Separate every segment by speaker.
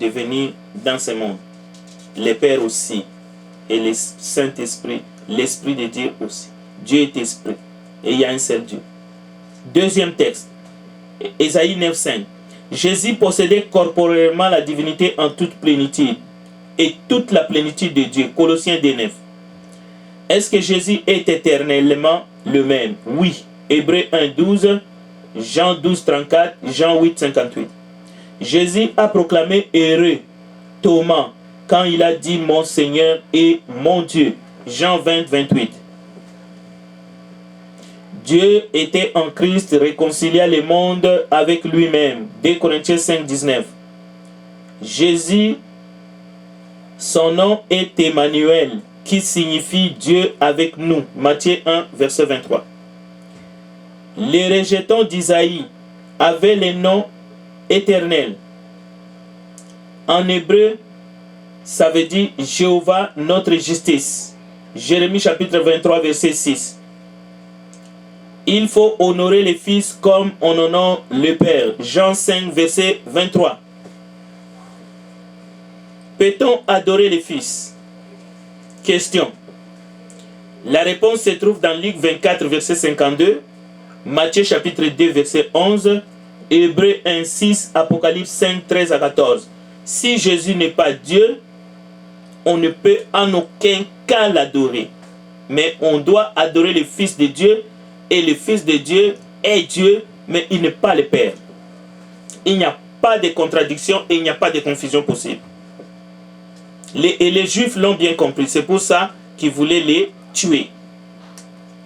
Speaker 1: de venir dans ce monde. Le Père aussi. Et le Saint-Esprit, l'Esprit de Dieu aussi. Dieu est Esprit. Et il y a un seul Dieu. Deuxième texte. Ésaïe 9,5. Jésus possédait corporellement la divinité en toute plénitude. Et toute la plénitude de Dieu. Colossiens 2,9. Est-ce que Jésus est éternellement le même? Oui. Hébreux 1,12. Jean 12,34. Jean 8,58. Jésus a proclamé heureux Thomas quand il a dit mon Seigneur et mon Dieu. Jean 20,28. Dieu était en Christ, réconcilia le monde avec lui-même. 2 Corinthiens 5,19. Jésus, son nom est Emmanuel, qui signifie Dieu avec nous. Matthieu 1, verset 23. Les rejetons d'Isaïe avaient le nom éternel. En hébreu, ça veut dire Jéhovah notre justice. Jérémie chapitre 23, verset 6. Il faut honorer les fils comme on honore le Père. Jean 5, verset 23. Peut-on adorer les fils? Question. La réponse se trouve dans Luc 24, verset 52, Matthieu chapitre 2, verset 11, Hébreux 1, 6, Apocalypse 5, 13 à 14. Si Jésus n'est pas Dieu, on ne peut en aucun cas l'adorer. Mais on doit adorer le Fils de Dieu. Et le Fils de Dieu est Dieu, mais il n'est pas le Père. Il n'y a pas de contradiction et il n'y a pas de confusion possible. Les Juifs l'ont bien compris. C'est pour ça qu'ils voulaient les tuer.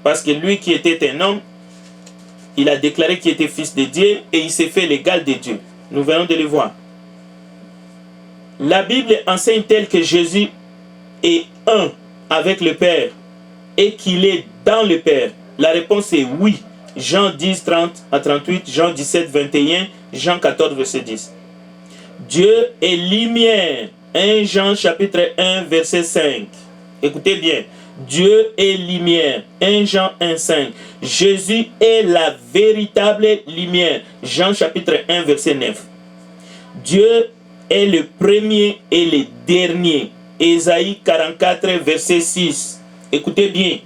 Speaker 1: Parce que lui qui était un homme, il a déclaré qu'il était fils de Dieu et il s'est fait l'égal de Dieu. Nous venons de le voir. La Bible enseigne tel que Jésus est un avec le Père et qu'il est dans le Père. La réponse est oui. Jean 10, 30 à 38, Jean 17, 21, Jean 14, verset 10. Dieu est lumière. 1 Jean chapitre 1, verset 5. Écoutez bien. Dieu est lumière. 1 Jean 1, 5. Jésus est la véritable lumière. Jean chapitre 1, verset 9. Dieu est le premier et le dernier. Ésaïe 44, verset 6. Écoutez bien.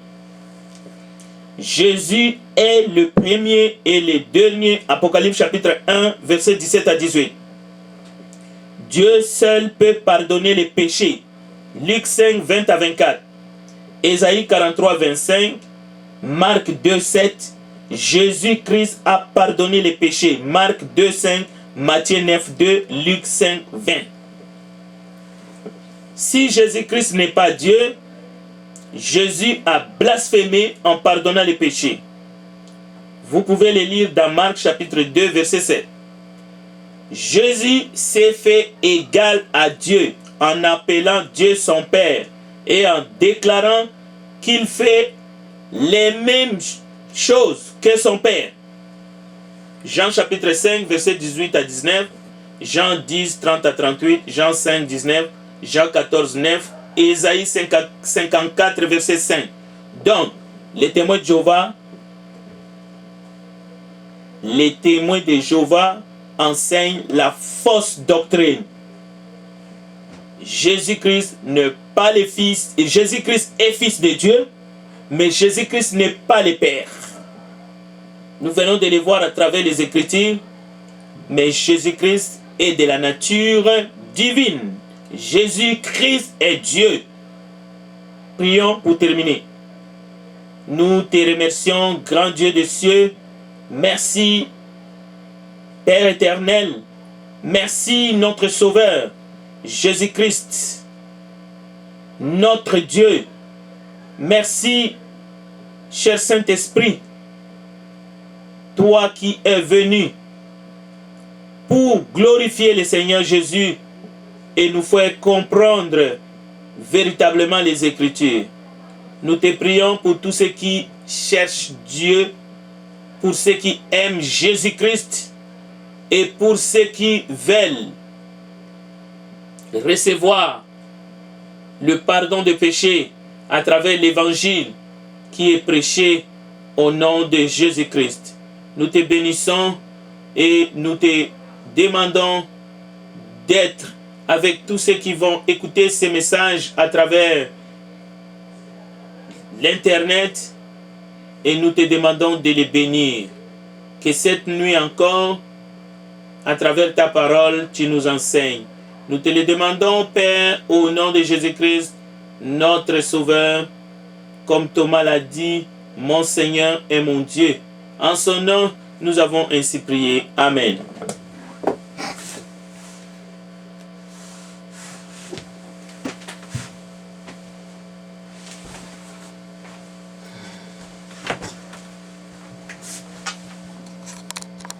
Speaker 1: Jésus est le premier et le dernier. Apocalypse chapitre 1, verset 17 à 18. Dieu seul peut pardonner les péchés. Luc 5, 20 à 24. Ésaïe 43, 25. Marc 2, 7. Jésus-Christ a pardonné les péchés. Marc 2, 5. Matthieu 9, 2. Luc 5, 20. Si Jésus-Christ n'est pas Dieu, Jésus a blasphémé en pardonnant les péchés. Vous pouvez les lire dans Marc chapitre 2, verset 7. Jésus s'est fait égal à Dieu en appelant Dieu son Père et en déclarant qu'il fait les mêmes choses que son Père. Jean chapitre 5, verset 18 à 19, Jean 10, 30 à 38, Jean 5, 19, Jean 14, 9, Ésaïe 54, verset 5. Donc, les témoins de Jéhovah enseignent la fausse doctrine. Jésus-Christ n'est pas le Fils. Jésus-Christ est Fils de Dieu, mais Jésus-Christ n'est pas le Père. Nous venons de le voir à travers les Écritures, mais Jésus-Christ est de la nature divine. Jésus-Christ est Dieu. Prions pour terminer. Nous te remercions, grand Dieu des cieux. Merci, Père éternel. Merci, notre Sauveur, Jésus-Christ, notre Dieu. Merci, cher Saint-Esprit, toi qui es venu pour glorifier le Seigneur Jésus et nous faire comprendre véritablement les Écritures. Nous te prions pour tous ceux qui cherchent Dieu, pour ceux qui aiment Jésus-Christ et pour ceux qui veulent recevoir le pardon des péchés à travers l'évangile qui est prêché au nom de Jésus-Christ. Nous te bénissons et nous te demandons d'être avec tous ceux qui vont écouter ces messages à travers l'Internet et nous te demandons de les bénir. Que cette nuit encore, à travers ta parole, tu nous enseignes. Nous te le demandons, Père, au nom de Jésus-Christ, notre Sauveur, comme Thomas l'a dit, mon Seigneur et mon Dieu. En son nom, nous avons ainsi prié. Amen.